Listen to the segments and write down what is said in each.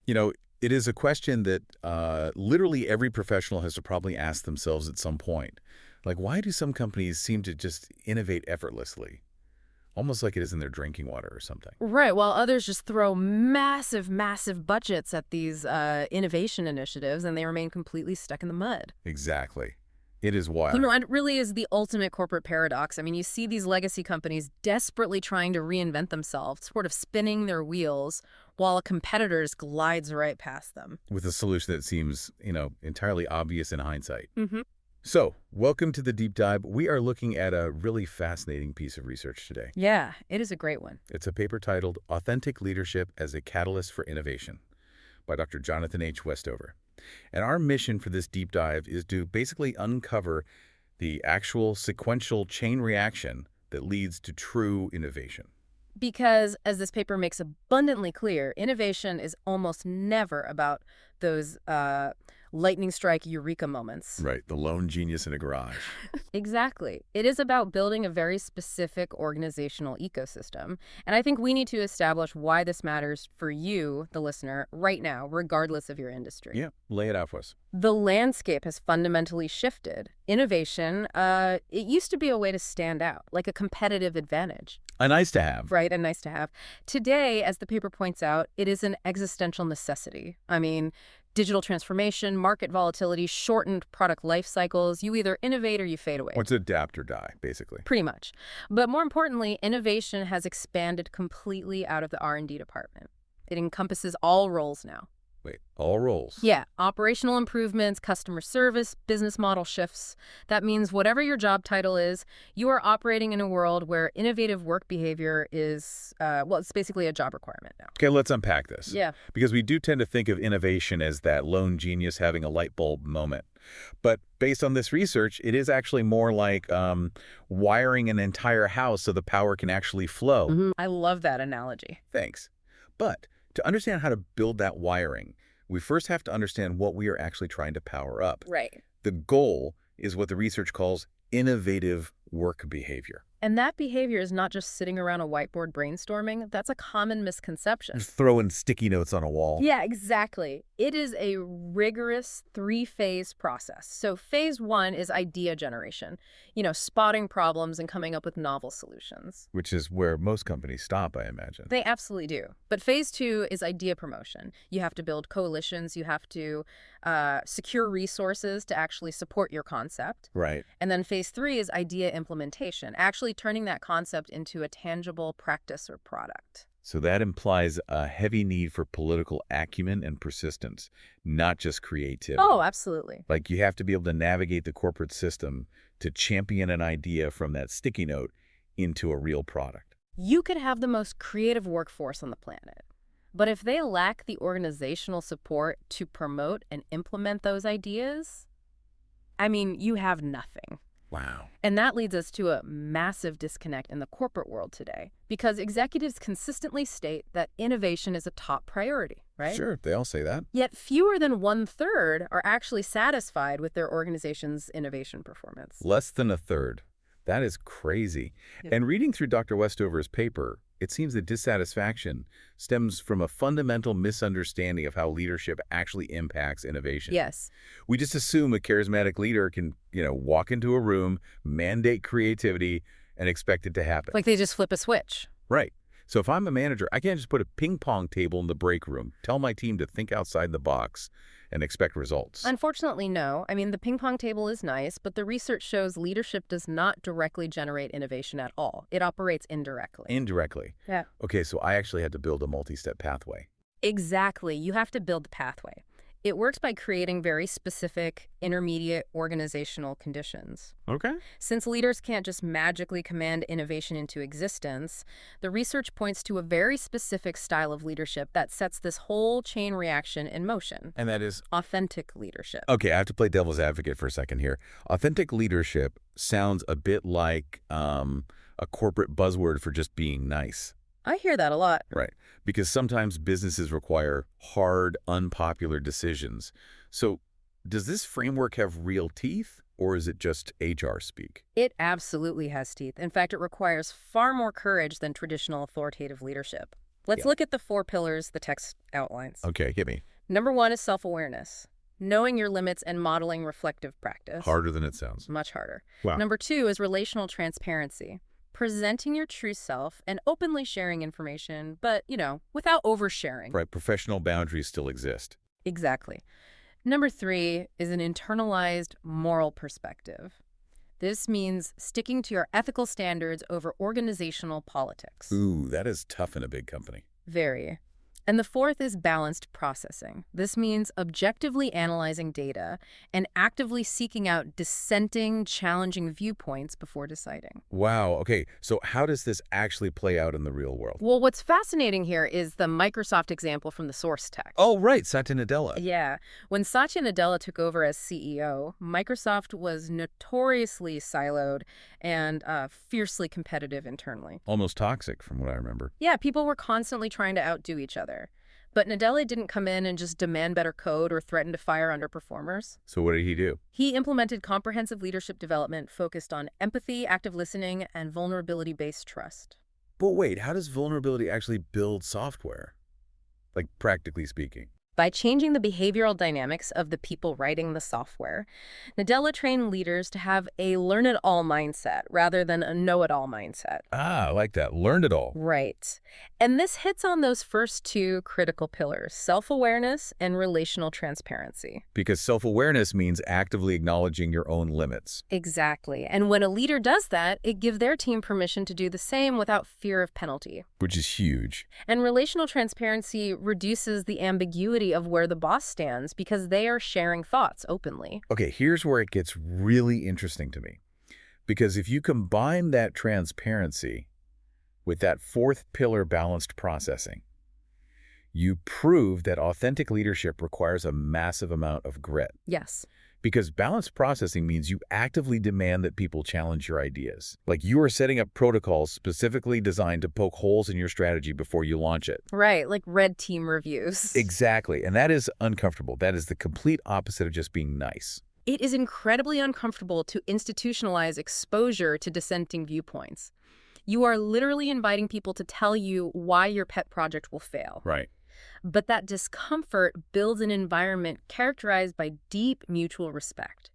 You know, it is a question that literally every professional has to probably ask themselves at some point. Like, why do some companies seem to just innovate effortlessly? Almost like it is in their drinking water or something. Right, while others just throw massive, massive budgets at these innovation initiatives and they remain completely stuck in the mud. Exactly. It is You wild. know, and it really is the ultimate corporate paradox. I mean, you see these legacy companies desperately trying to reinvent themselves, sort of spinning their wheels, while a competitor just glides right past them. With a solution that seems, entirely obvious in hindsight. Mm-hmm. So, welcome to the deep dive. We are looking at a really fascinating piece of research today. Yeah, it is a great one. It's a paper titled Authentic Leadership as a Catalyst for Innovation by Dr. Jonathan H. Westover. And our mission for this deep dive is to basically uncover the actual sequential chain reaction that leads to true innovation. Because, as this paper makes abundantly clear, innovation is almost never about those lightning strike eureka moments. Right, the lone genius in a garage. Exactly. It is about building a very specific organizational ecosystem. And I think we need to establish why this matters for you, the listener, right now, regardless of your industry. Yeah, lay it out for us. The landscape has fundamentally shifted. Innovation, it used to be a way to stand out, like a competitive advantage. A nice to have. Right, and nice to have. Today, as the paper points out, it is an existential necessity. I mean, digital transformation, market volatility, shortened product life cycles, you either innovate or you fade away. What's adapt or die, basically. Pretty much. But more importantly, innovation has expanded completely out of the R&D department. It encompasses all roles now. Wait, all roles? Yeah, operational improvements, customer service, business model shifts. That means whatever your job title is, you are operating in a world where innovative work behavior is, it's basically a job requirement now. Okay, let's unpack this. Yeah. Because we do tend to think of innovation as that lone genius having a light bulb moment. But based on this research, it is actually more like wiring an entire house so the power can actually flow. Mm-hmm. I love that analogy. Thanks. But to understand how to build that wiring, we first have to understand what we are actually trying to power up. Right. The goal is what the research calls innovative work behavior. And that behavior is not just sitting around a whiteboard brainstorming. That's a common misconception. Just throwing sticky notes on a wall. Yeah, exactly. It is a rigorous three-phase process. So phase one is idea generation, spotting problems and coming up with novel solutions. Which is where most companies stop, I imagine. They absolutely do. But phase two is idea promotion. You have to build coalitions. You have to secure resources to actually support your concept. Right. And then phase three is idea implementation, actually turning that concept into a tangible practice or product. So that implies a heavy need for political acumen and persistence, not just creativity. Oh, absolutely. Like you have to be able to navigate the corporate system to champion an idea from that sticky note into a real product. You could have the most creative workforce on the planet, but if they lack the organizational support to promote and implement those ideas, you have nothing. Wow. And that leads us to a massive disconnect in the corporate world today, because executives consistently state that innovation is a top priority, right? Sure, they all say that. Yet fewer than 1/3 are actually satisfied with their organization's innovation performance. Less than a third. That is crazy. Yeah. And reading through Dr. Westover's paper, it seems that dissatisfaction stems from a fundamental misunderstanding of how leadership actually impacts innovation. Yes. We just assume a charismatic leader can, walk into a room, mandate creativity, and expect it to happen. Like they just flip a switch. Right. So if I'm a manager, I can't just put a ping pong table in the break room, tell my team to think outside the box, and expect results. Unfortunately, no. The ping pong table is nice, but the research shows leadership does not directly generate innovation at all. It operates indirectly. Indirectly. Yeah. Okay, so I actually had to build a multi-step pathway. Exactly. You have to build the pathway. It works by creating very specific, intermediate organizational conditions. Okay. Since leaders can't just magically command innovation into existence, the research points to a very specific style of leadership that sets this whole chain reaction in motion. And that is? Authentic leadership. Okay, I have to play devil's advocate for a second here. Authentic leadership sounds a bit like a corporate buzzword for just being nice. I hear that a lot. Right, because sometimes businesses require hard, unpopular decisions. So does this framework have real teeth, or is it just HR speak? It absolutely has teeth. In fact, it requires far more courage than traditional authoritative leadership. Let's Yeah. look at the 4 pillars the text outlines. Okay, hit me. Number 1 is self-awareness, knowing your limits and modeling reflective practice. Harder than it sounds. Much harder. Wow. Number 2 is relational transparency, presenting your true self and openly sharing information, but, without oversharing. Right, professional boundaries still exist. Exactly. Number 3 is an internalized moral perspective. This means sticking to your ethical standards over organizational politics. Ooh, that is tough in a big company. Very. And the 4th is balanced processing. This means objectively analyzing data and actively seeking out dissenting, challenging viewpoints before deciding. Wow, okay, so how does this actually play out in the real world? Well, what's fascinating here is the Microsoft example from the source text. Oh, right, Satya Nadella. Yeah. When Satya Nadella took over as CEO, Microsoft was notoriously siloed and fiercely competitive internally. Almost toxic, from what I remember. Yeah, people were constantly trying to outdo each other. But Nadella didn't come in and just demand better code or threaten to fire underperformers. So what did he do? He implemented comprehensive leadership development focused on empathy, active listening, and vulnerability-based trust. But wait, how does vulnerability actually build software? Like, practically speaking. By changing the behavioral dynamics of the people writing the software, Nadella trained leaders to have a learn-it-all mindset rather than a know-it-all mindset. Ah, I like that. Learned it all. Right. And this hits on those first 2 critical pillars, self-awareness and relational transparency. Because self-awareness means actively acknowledging your own limits. Exactly. And when a leader does that, it gives their team permission to do the same without fear of penalty. Which is huge. And relational transparency reduces the ambiguity of where the boss stands because they are sharing thoughts openly. Okay, here's where it gets really interesting to me. Because if you combine that transparency with that 4th pillar, balanced processing, you prove that authentic leadership requires a massive amount of grit. Yes. Because balanced processing means you actively demand that people challenge your ideas. Like you are setting up protocols specifically designed to poke holes in your strategy before you launch it. Right, like red team reviews. Exactly. And that is uncomfortable. That is the complete opposite of just being nice. It is incredibly uncomfortable to institutionalize exposure to dissenting viewpoints. You are literally inviting people to tell you why your pet project will fail. Right. But that discomfort builds an environment characterized by deep mutual respect.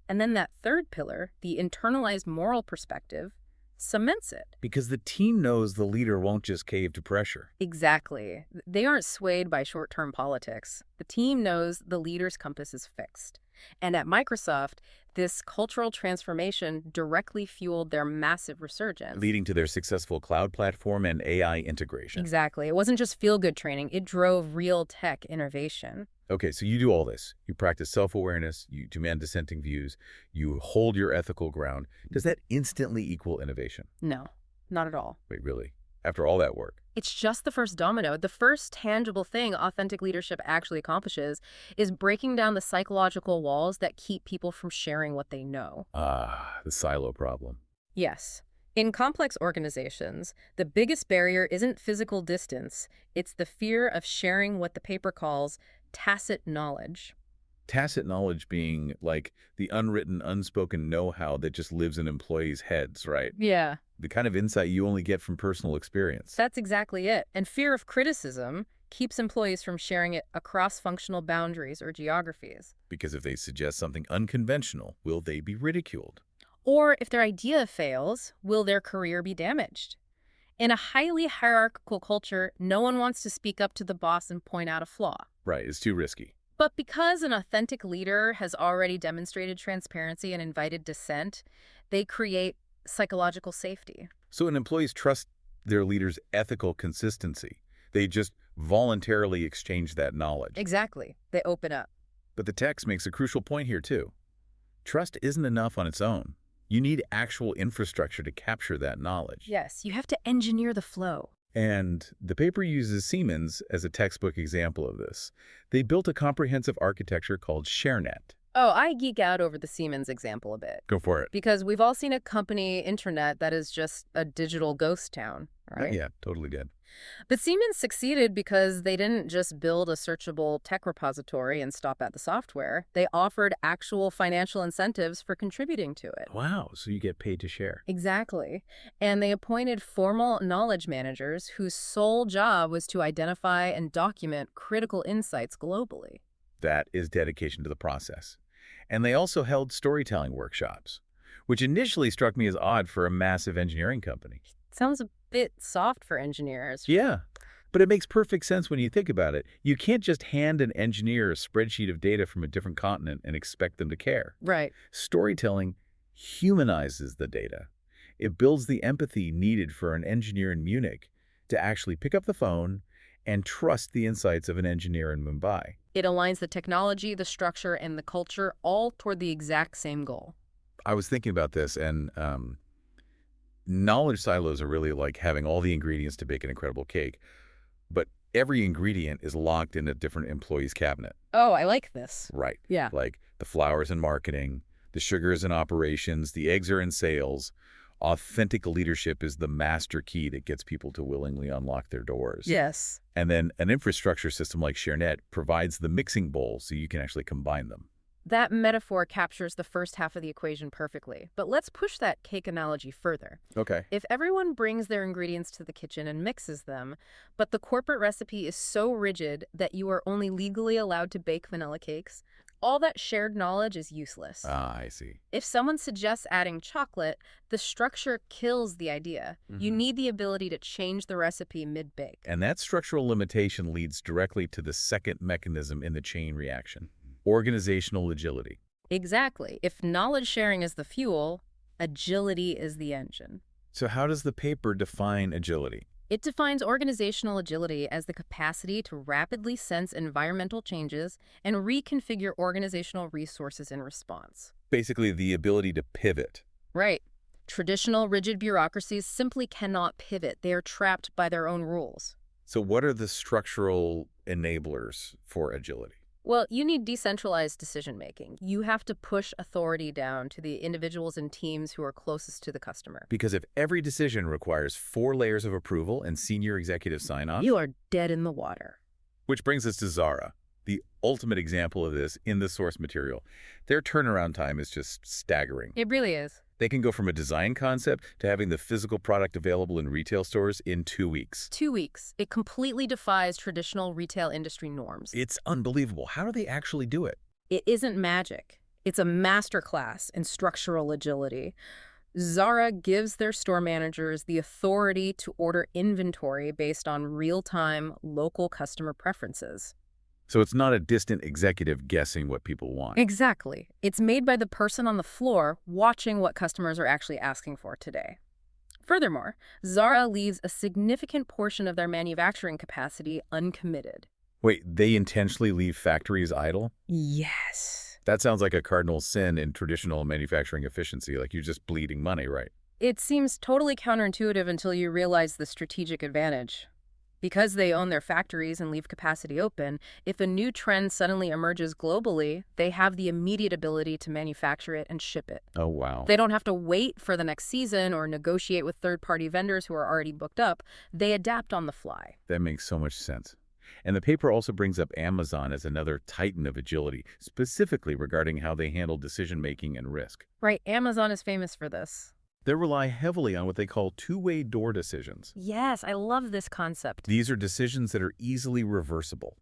And then that 3rd pillar, the internalized moral perspective, cements it. Because the team knows the leader won't just cave to pressure. Exactly. They aren't swayed by short-term politics. The team knows the leader's compass is fixed. And at Microsoft, this cultural transformation directly fueled their massive resurgence. Leading to their successful cloud platform and AI integration. Exactly. It wasn't just feel-good training. It drove real tech innovation. Okay, so you do all this. You practice self-awareness, you demand dissenting views, you hold your ethical ground. Does that instantly equal innovation? No, not at all. Wait, really? After all that work? It's just the first domino. The first tangible thing authentic leadership actually accomplishes is breaking down the psychological walls that keep people from sharing what they know. Ah, the silo problem. Yes. In complex organizations, the biggest barrier isn't physical distance. It's the fear of sharing what the paper calls tacit knowledge. Tacit knowledge being like the unwritten, unspoken know-how that just lives in employees' heads, right? Yeah. The kind of insight you only get from personal experience. That's exactly it. And fear of criticism keeps employees from sharing it across functional boundaries or geographies. Because if they suggest something unconventional, will they be ridiculed? Or if their idea fails, will their career be damaged? In a highly hierarchical culture, no one wants to speak up to the boss and point out a flaw. Right, it's too risky. But because an authentic leader has already demonstrated transparency and invited dissent, they create psychological safety. So when employees trust their leader's ethical consistency, they just voluntarily exchange that knowledge. Exactly. They open up. But the text makes a crucial point here, too. Trust isn't enough on its own. You need actual infrastructure to capture that knowledge. Yes, you have to engineer the flow. And the paper uses Siemens as a textbook example of this. They built a comprehensive architecture called ShareNet. Oh, I geek out over the Siemens example a bit. Go for it. Because we've all seen a company internet that is just a digital ghost town, right? Yeah, totally did. But Siemens succeeded because they didn't just build a searchable tech repository and stop at the software. They offered actual financial incentives for contributing to it. Wow, so you get paid to share. Exactly. And they appointed formal knowledge managers whose sole job was to identify and document critical insights globally. That is dedication to the process. And they also held storytelling workshops, which initially struck me as odd for a massive engineering company. Sounds a bit soft for engineers. Yeah, but it makes perfect sense when you think about it. You can't just hand an engineer a spreadsheet of data from a different continent and expect them to care. Right. Storytelling humanizes the data. It builds the empathy needed for an engineer in Munich to actually pick up the phone and trust the insights of an engineer in Mumbai. It aligns the technology, the structure, and the culture all toward the exact same goal. I was thinking about this, and knowledge silos are really like having all the ingredients to bake an incredible cake, but every ingredient is locked in a different employee's cabinet. Oh, I like this. Right. Yeah. Like the flour's in marketing, the sugar's in operations, the eggs are in sales. Authentic leadership is the master key that gets people to willingly unlock their doors. Yes. And then an infrastructure system like ShareNet provides the mixing bowl so you can actually combine them. That metaphor captures the first half of the equation perfectly. But let's push that cake analogy further. Okay. If everyone brings their ingredients to the kitchen and mixes them, but the corporate recipe is so rigid that you are only legally allowed to bake vanilla cakes, all that shared knowledge is useless. Ah, I see. If someone suggests adding chocolate, the structure kills the idea. You need the ability to change the recipe mid-bake. And that structural limitation leads directly to the second mechanism in the chain reaction, organizational agility. Exactly. If knowledge sharing is the fuel, agility is the engine. So how does the paper define agility? It defines organizational agility as the capacity to rapidly sense environmental changes and reconfigure organizational resources in response. Basically, the ability to pivot. Right. Traditional rigid bureaucracies simply cannot pivot. They are trapped by their own rules. So what are the structural enablers for agility? Well, you need decentralized decision-making. You have to push authority down to the individuals and teams who are closest to the customer. Because if every decision requires 4 layers of approval and senior executive sign-off, You are dead in the water. which brings us to Zara, the ultimate example of this in the source material. Their turnaround time is just staggering. It really is. They can go from a design concept to having the physical product available in retail stores in 2 weeks. 2 weeks. It completely defies traditional retail industry norms. It's unbelievable. How do they actually do it? It isn't magic. It's a masterclass in structural agility. Zara gives their store managers the authority to order inventory based on real-time, local customer preferences. So it's not a distant executive guessing what people want. Exactly. It's made by the person on the floor watching what customers are actually asking for today. Furthermore, Zara leaves a significant portion of their manufacturing capacity uncommitted. Wait, they intentionally leave factories idle? Yes. That sounds like a cardinal sin in traditional manufacturing efficiency, like you're just bleeding money, right? It seems totally counterintuitive until you realize the strategic advantage. Because they own their factories and leave capacity open, if a new trend suddenly emerges globally, they have the immediate ability to manufacture it and ship it. Oh, wow. They don't have to wait for the next season or negotiate with third-party vendors who are already booked up. They adapt on the fly. That makes so much sense. And the paper also brings up Amazon as another titan of agility, specifically regarding how they handle decision-making and risk. Right, Amazon is famous for this. They rely heavily on what they call two-way door decisions. Yes, I love this concept. These are decisions that are easily reversible.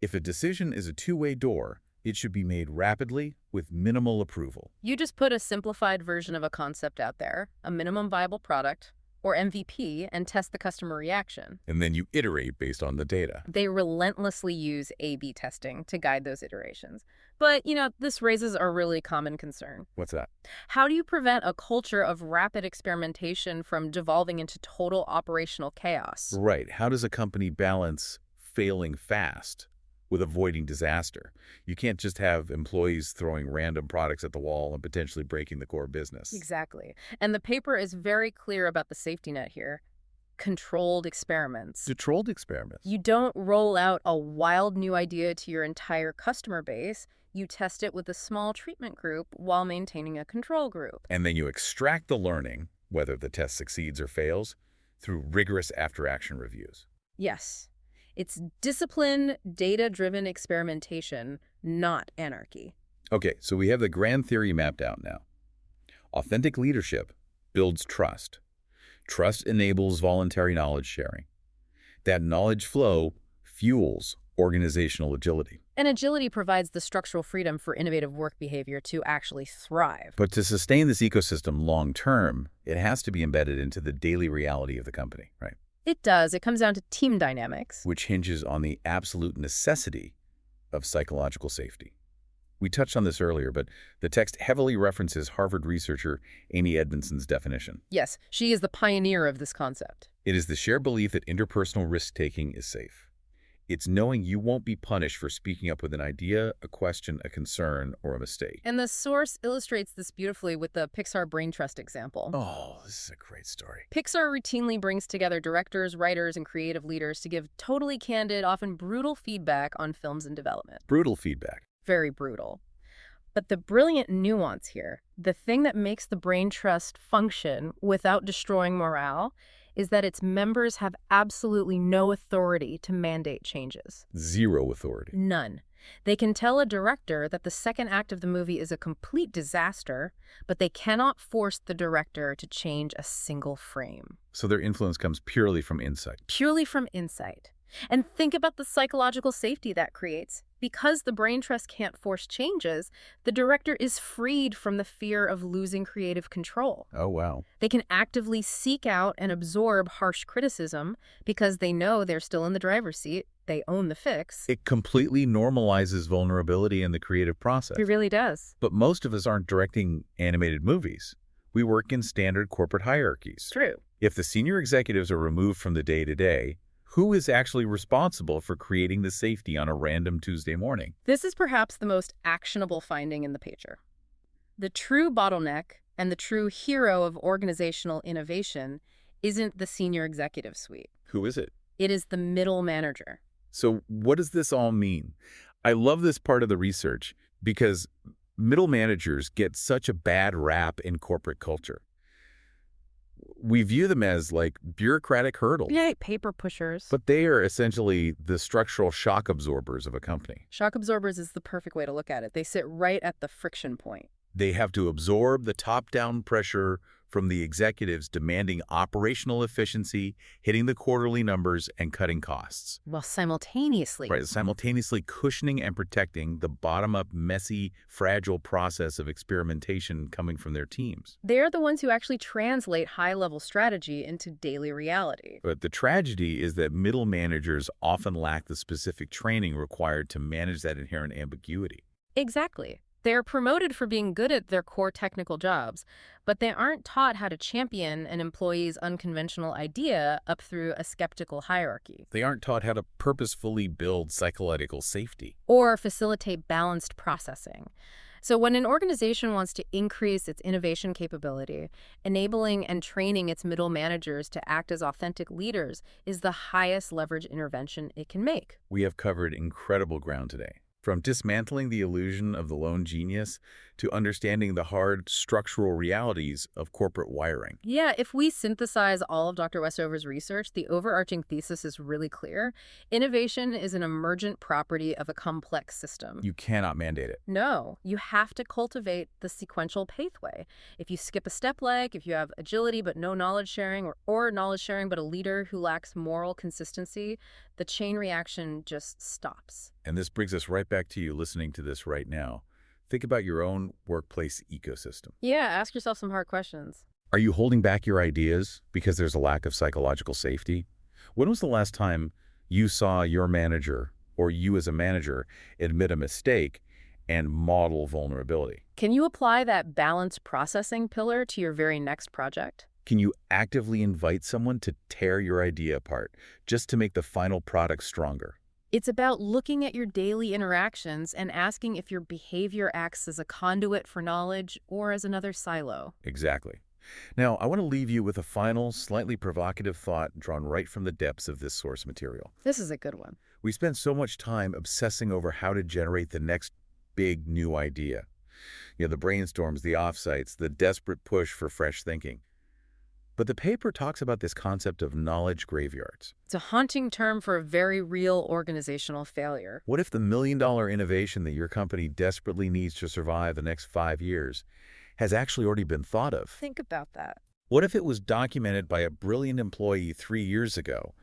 If a decision is a two-way door, it should be made rapidly with minimal approval. You just put a simplified version of a concept out there, a minimum viable product, or MVP, and test the customer reaction. And then you iterate based on the data. They relentlessly use A/B testing to guide those iterations. But, this raises a really common concern. What's that? How do you prevent a culture of rapid experimentation from devolving into total operational chaos? Right. How does a company balance failing fast with avoiding disaster? You can't just have employees throwing random products at the wall and potentially breaking the core business. Exactly. And the paper is very clear about the safety net here. Controlled experiments. Controlled experiments. You don't roll out a wild new idea to your entire customer base. You test it with a small treatment group while maintaining a control group. And then you extract the learning, whether the test succeeds or fails, through rigorous after-action reviews. Yes, it's discipline, data-driven experimentation, not anarchy. Okay, so we have the grand theory mapped out now. Authentic leadership builds trust. Trust enables voluntary knowledge sharing. That knowledge flow fuels organizational agility. And agility provides the structural freedom for innovative work behavior to actually thrive. But to sustain this ecosystem long-term, it has to be embedded into the daily reality of the company, right? It does. It comes down to team dynamics. Which hinges on the absolute necessity of psychological safety. We touched on this earlier, but the text heavily references Harvard researcher Amy Edmondson's definition. Yes, she is the pioneer of this concept. It is the shared belief that interpersonal risk-taking is safe. It's knowing you won't be punished for speaking up with an idea, a question, a concern, or a mistake. And the source illustrates this beautifully with the Pixar brain trust example. Oh, this is a great story. Pixar routinely brings together directors, writers, and creative leaders to give totally candid, often brutal feedback on films in development. Brutal feedback. Very brutal. But the brilliant nuance here, the thing that makes the brain trust function without destroying morale, is that its members have absolutely no authority to mandate changes. Zero authority. None. They can tell a director that the second act of the movie is a complete disaster, but they cannot force the director to change a single frame. So their influence comes purely from insight. Purely from insight. And think about the psychological safety that creates. Because the brain trust can't force changes, the director is freed from the fear of losing creative control. Oh, wow. They can actively seek out and absorb harsh criticism because they know they're still in the driver's seat. They own the fix. It completely normalizes vulnerability in the creative process. It really does. But most of us aren't directing animated movies. We work in standard corporate hierarchies. True. If the senior executives are removed from the day-to-day, who is actually responsible for creating the safety on a random Tuesday morning? This is perhaps the most actionable finding in the paper. The true bottleneck and the true hero of organizational innovation isn't the senior executive suite. Who is it? It is the middle manager. So what does this all mean? I love this part of the research because middle managers get such a bad rap in corporate culture. We view them as like bureaucratic hurdles. Yeah, paper pushers. But they are essentially the structural shock absorbers of a company. Shock absorbers is the perfect way to look at it. They sit right at the friction point. They have to absorb the top-down pressure from the executives demanding operational efficiency, hitting the quarterly numbers, and cutting costs. While simultaneously. Right, simultaneously cushioning and protecting the bottom-up, messy, fragile process of experimentation coming from their teams. They're the ones who actually translate high-level strategy into daily reality. But the tragedy is that middle managers often lack the specific training required to manage that inherent ambiguity. Exactly. They're promoted for being good at their core technical jobs, but they aren't taught how to champion an employee's unconventional idea up through a skeptical hierarchy. They aren't taught how to purposefully build psychological safety. Or facilitate balanced processing. So when an organization wants to increase its innovation capability, enabling and training its middle managers to act as authentic leaders is the highest leverage intervention it can make. We have covered incredible ground today. From dismantling the illusion of the lone genius to understanding the hard structural realities of corporate wiring. Yeah, if we synthesize all of Dr. Westover's research, the overarching thesis is really clear. Innovation is an emergent property of a complex system. You cannot mandate it. No, you have to cultivate the sequential pathway. If you skip a step leg, if you have agility but no knowledge sharing, or knowledge sharing but a leader who lacks moral consistency, the chain reaction just stops. And this brings us right back to you listening to this right now. Think about your own workplace ecosystem. Yeah, ask yourself some hard questions. Are you holding back your ideas because there's a lack of psychological safety? When was the last time you saw your manager or you as a manager admit a mistake and model vulnerability? Can you apply that balanced processing pillar to your very next project? Can you actively invite someone to tear your idea apart just to make the final product stronger? It's about looking at your daily interactions and asking if your behavior acts as a conduit for knowledge or as another silo. Exactly. Now, I want to leave you with a final, slightly provocative thought drawn right from the depths of this source material. This is a good one. We spend so much time obsessing over how to generate the next big new idea. The brainstorms, the offsites, the desperate push for fresh thinking. But the paper talks about this concept of knowledge graveyards. It's a haunting term for a very real organizational failure. What if the million-dollar innovation that your company desperately needs to survive the next 5 years has actually already been thought of? Think about that. What if it was documented by a brilliant employee 3 years ago,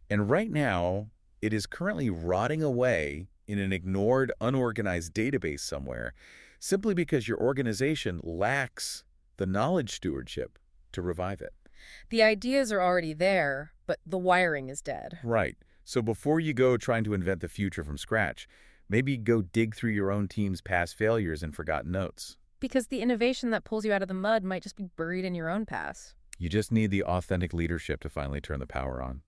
and right now it is currently rotting away in an ignored, unorganized database somewhere simply because your organization lacks the knowledge stewardship to revive it? The ideas are already there, but the wiring is dead. Right. So before you go trying to invent the future from scratch, maybe go dig through your own team's past failures and forgotten notes. Because the innovation that pulls you out of the mud might just be buried in your own past. You just need the authentic leadership to finally turn the power on.